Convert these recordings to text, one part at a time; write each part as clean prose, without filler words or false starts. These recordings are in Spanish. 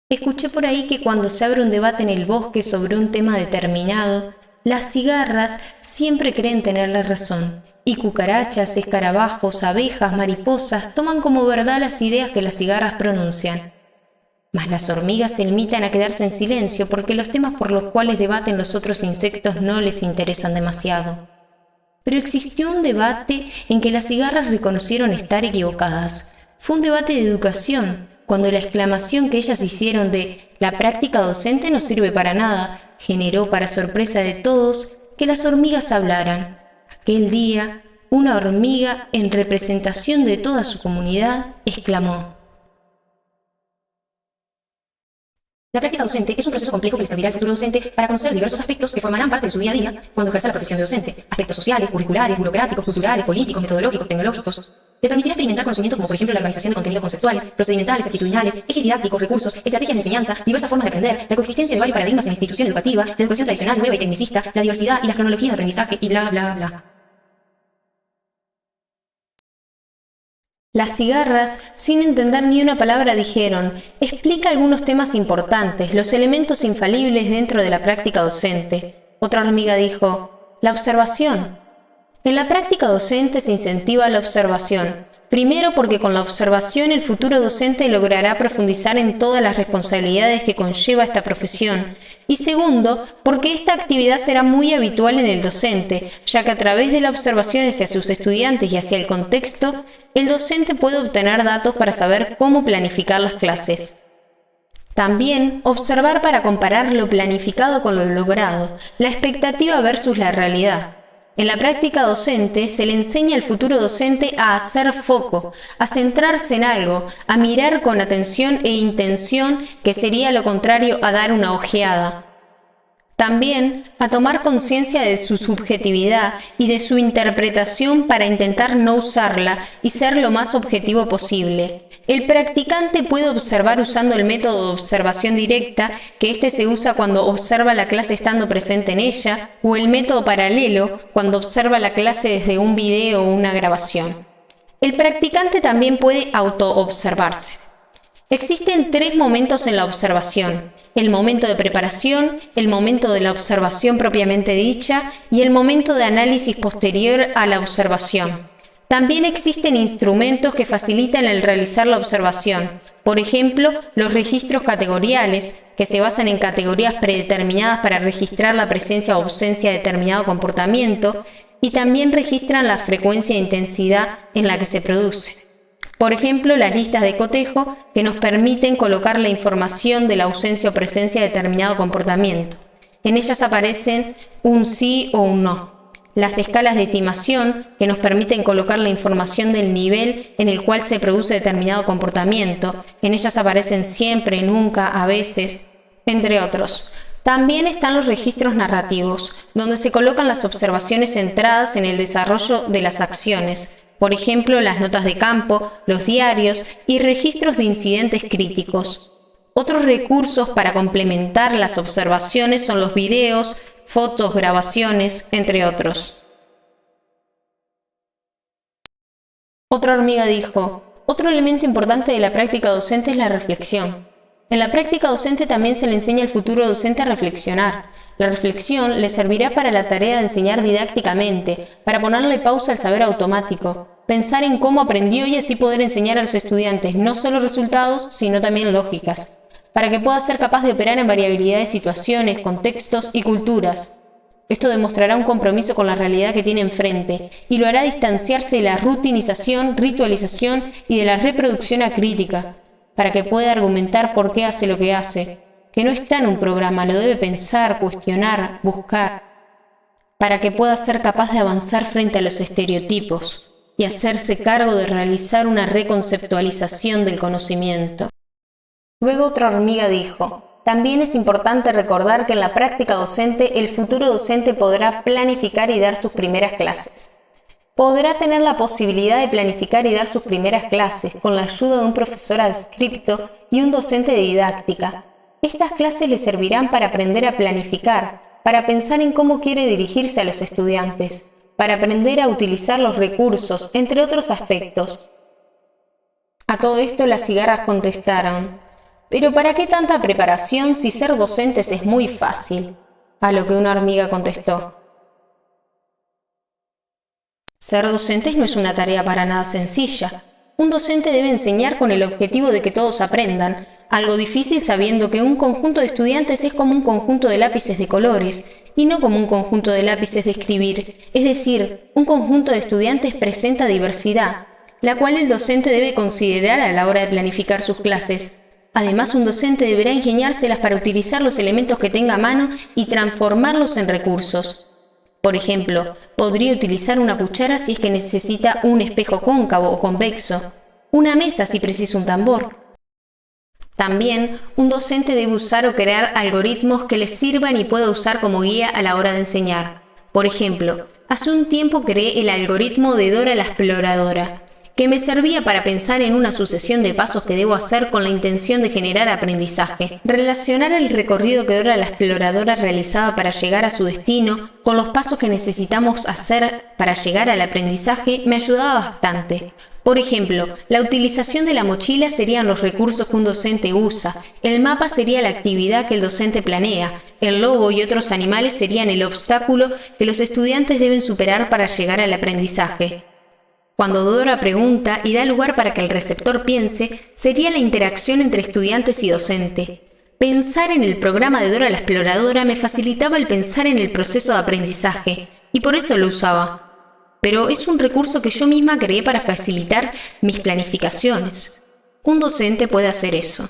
Escuché por ahí que cuando se abre un debate en el bosque sobre un tema determinado, las cigarras siempre creen tener la razón, y cucarachas, escarabajos, abejas, mariposas toman como verdad las ideas que las cigarras pronuncian. Mas las hormigas se limitan a quedarse en silencio porque los temas por los cuales debaten los otros insectos no les interesan demasiado. Pero existió un debate en que las cigarras reconocieron estar equivocadas. Fue un debate de educación, cuando la exclamación que ellas hicieron de «la práctica docente no sirve para nada» generó, para sorpresa de todos, que las hormigas hablaran. Aquel día, una hormiga, en representación de toda su comunidad, exclamó: «La práctica docente es un proceso complejo que le servirá al futuro docente para conocer diversos aspectos que formarán parte de su día a día cuando ejerza la profesión de docente. Aspectos sociales, curriculares, burocráticos, culturales, políticos, metodológicos, tecnológicos. Le permitirá experimentar conocimientos como por ejemplo la organización de contenidos conceptuales, procedimentales, actitudinales, ejes didácticos, recursos, estrategias de enseñanza, diversas formas de aprender, la coexistencia de varios paradigmas en la institución educativa, la educación tradicional, nueva y tecnicista, la diversidad y las cronologías de aprendizaje y bla bla bla». Las cigarras, sin entender ni una palabra, dijeron: «Explica algunos temas importantes, los elementos infalibles dentro de la práctica docente». Otra hormiga dijo: «La observación». En la práctica docente se incentiva la observación. Primero, porque con la observación el futuro docente logrará profundizar en todas las responsabilidades que conlleva esta profesión. Y segundo, porque esta actividad será muy habitual en el docente, ya que a través de la observación hacia sus estudiantes y hacia el contexto, el docente puede obtener datos para saber cómo planificar las clases. También, observar para comparar lo planificado con lo logrado, la expectativa versus la realidad. En la práctica docente se le enseña al futuro docente a hacer foco, a centrarse en algo, a mirar con atención e intención, que sería lo contrario a dar una ojeada. También a tomar conciencia de su subjetividad y de su interpretación para intentar no usarla y ser lo más objetivo posible. El practicante puede observar usando el método de observación directa, que este se usa cuando observa la clase estando presente en ella, o el método paralelo, cuando observa la clase desde un video o una grabación. El practicante también puede autoobservarse. Existen 3 momentos en la observación: el momento de preparación, el momento de la observación propiamente dicha y el momento de análisis posterior a la observación. También existen instrumentos que facilitan el realizar la observación, por ejemplo, los registros categoriales, que se basan en categorías predeterminadas para registrar la presencia o ausencia de determinado comportamiento, y también registran la frecuencia e intensidad en la que se produce. Por ejemplo, las listas de cotejo, que nos permiten colocar la información de la ausencia o presencia de determinado comportamiento. En ellas aparecen un sí o un no. Las escalas de estimación, que nos permiten colocar la información del nivel en el cual se produce determinado comportamiento. En ellas aparecen siempre, nunca, a veces, entre otros. También están los registros narrativos, donde se colocan las observaciones centradas en el desarrollo de las acciones. Por ejemplo, las notas de campo, los diarios y registros de incidentes críticos. Otros recursos para complementar las observaciones son los videos, fotos, grabaciones, entre otros. Otra hormiga dijo: «Otro elemento importante de la práctica docente es la reflexión. En la práctica docente también se le enseña al futuro docente a reflexionar. La reflexión le servirá para la tarea de enseñar didácticamente, para ponerle pausa al saber automático, pensar en cómo aprendió y así poder enseñar a los estudiantes no solo resultados, sino también lógicas, para que pueda ser capaz de operar en variabilidad de situaciones, contextos y culturas. Esto demostrará un compromiso con la realidad que tiene enfrente y lo hará distanciarse de la rutinización, ritualización y de la reproducción acrítica, para que pueda argumentar por qué hace lo que hace, que no está en un programa, lo debe pensar, cuestionar, buscar, para que pueda ser capaz de avanzar frente a los estereotipos y hacerse cargo de realizar una reconceptualización del conocimiento». Luego otra hormiga dijo: «También es importante recordar que en la práctica docente el futuro docente podrá planificar y dar sus primeras clases. Podrá tener la posibilidad de planificar y dar sus primeras clases con la ayuda de un profesor adscripto y un docente de didáctica. Estas clases le servirán para aprender a planificar, para pensar en cómo quiere dirigirse a los estudiantes, para aprender a utilizar los recursos, entre otros aspectos». A todo esto las cigarras contestaron: «¿Pero para qué tanta preparación si ser docentes es muy fácil?», a lo que una hormiga contestó: «Ser docentes no es una tarea para nada sencilla. Un docente debe enseñar con el objetivo de que todos aprendan, algo difícil sabiendo que un conjunto de estudiantes es como un conjunto de lápices de colores, y no como un conjunto de lápices de escribir, es decir, un conjunto de estudiantes presenta diversidad, la cual el docente debe considerar a la hora de planificar sus clases. Además, un docente deberá ingeniárselas para utilizar los elementos que tenga a mano y transformarlos en recursos. Por ejemplo, podría utilizar una cuchara si es que necesita un espejo cóncavo o convexo, una mesa si precisa un tambor. También, un docente debe usar o crear algoritmos que les sirvan y pueda usar como guía a la hora de enseñar. Por ejemplo, hace un tiempo creé el algoritmo de Dora la Exploradora, que me servía para pensar en una sucesión de pasos que debo hacer con la intención de generar aprendizaje. Relacionar el recorrido que Dora la Exploradora realizaba para llegar a su destino con los pasos que necesitamos hacer para llegar al aprendizaje me ayudaba bastante. Por ejemplo, la utilización de la mochila serían los recursos que un docente usa, el mapa sería la actividad que el docente planea, el lobo y otros animales serían el obstáculo que los estudiantes deben superar para llegar al aprendizaje. Cuando Dora pregunta y da lugar para que el receptor piense, sería la interacción entre estudiantes y docente. Pensar en el programa de Dora la Exploradora me facilitaba el pensar en el proceso de aprendizaje, y por eso lo usaba. Pero es un recurso que yo misma creé para facilitar mis planificaciones. Un docente puede hacer eso.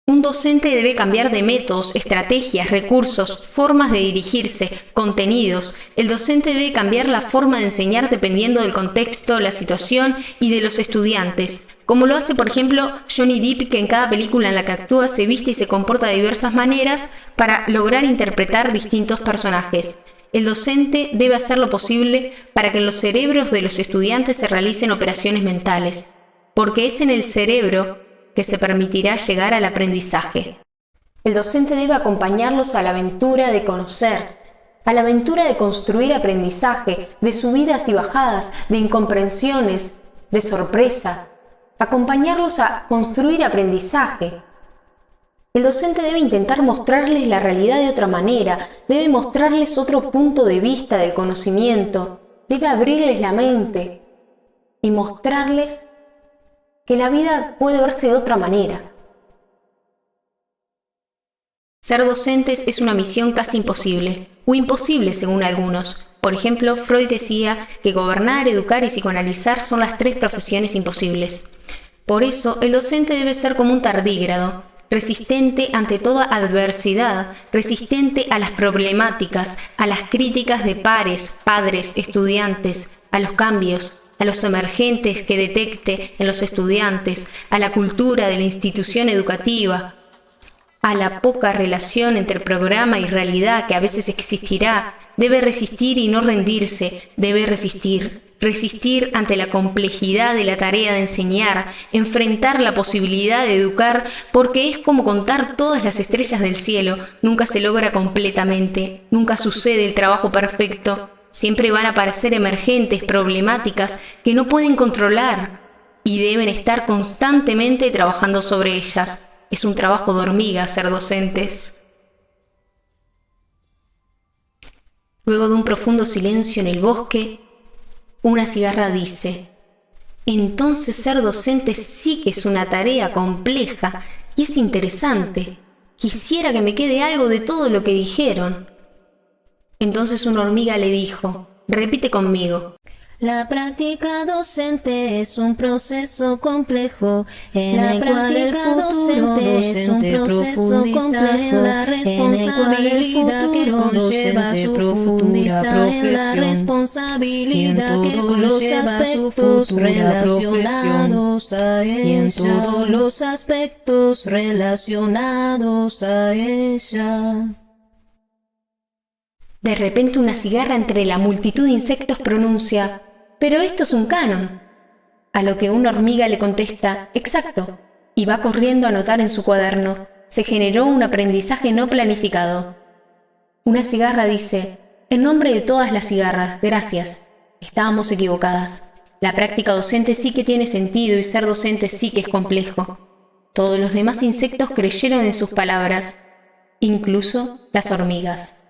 Un docente debe cambiar de métodos, estrategias, recursos, formas de dirigirse, contenidos. El docente debe cambiar la forma de enseñar dependiendo del contexto, la situación y de los estudiantes. Como lo hace, por ejemplo, Johnny Depp, que en cada película en la que actúa se viste y se comporta de diversas maneras para lograr interpretar distintos personajes. El docente debe hacer lo posible para que en los cerebros de los estudiantes se realicen operaciones mentales, porque es en el cerebro que se permitirá llegar al aprendizaje. El docente debe acompañarlos a la aventura de conocer, a la aventura de construir aprendizaje, de subidas y bajadas, de incomprensiones, de sorpresas, acompañarlos a construir aprendizaje. El docente debe intentar mostrarles la realidad de otra manera, debe mostrarles otro punto de vista del conocimiento, debe abrirles la mente y mostrarles que la vida puede verse de otra manera. Ser docentes es una misión casi imposible, o imposible según algunos. Por ejemplo, Freud decía que gobernar, educar y psicoanalizar son las 3 profesiones imposibles. Por eso, el docente debe ser como un tardígrado, resistente ante toda adversidad, resistente a las problemáticas, a las críticas de pares, padres, estudiantes, a los cambios, a los emergentes que detecte en los estudiantes, a la cultura de la institución educativa, a la poca relación entre programa y realidad que a veces existirá. Debe resistir y no rendirse, debe resistir ante la complejidad de la tarea de enseñar, enfrentar la posibilidad de educar, porque es como contar todas las estrellas del cielo, nunca se logra completamente, nunca sucede el trabajo perfecto. Siempre van a aparecer emergentes, problemáticas que no pueden controlar y deben estar constantemente trabajando sobre ellas. Es un trabajo de hormiga ser docentes. Luego de un profundo silencio en el bosque, una cigarra dice: «Entonces ser docente sí que es una tarea compleja y es interesante. Quisiera que me quede algo de todo lo que dijeron». Entonces una hormiga le dijo: «Repite conmigo». La práctica docente es un proceso complejo en el cual el futuro docente profundiza en la responsabilidad que conlleva su futura responsabilidad que con los aspectos relacionados a ella y en todos los aspectos relacionados a ella. De repente una cigarra entre la multitud de insectos pronuncia: «Pero esto es un canon». A lo que una hormiga le contesta: «Exacto», y va corriendo a anotar en su cuaderno: «Se generó un aprendizaje no planificado». Una cigarra dice: «En nombre de todas las cigarras, gracias. Estábamos equivocadas. La práctica docente sí que tiene sentido y ser docente sí que es complejo. Todos los demás insectos creyeron en sus palabras, incluso las hormigas.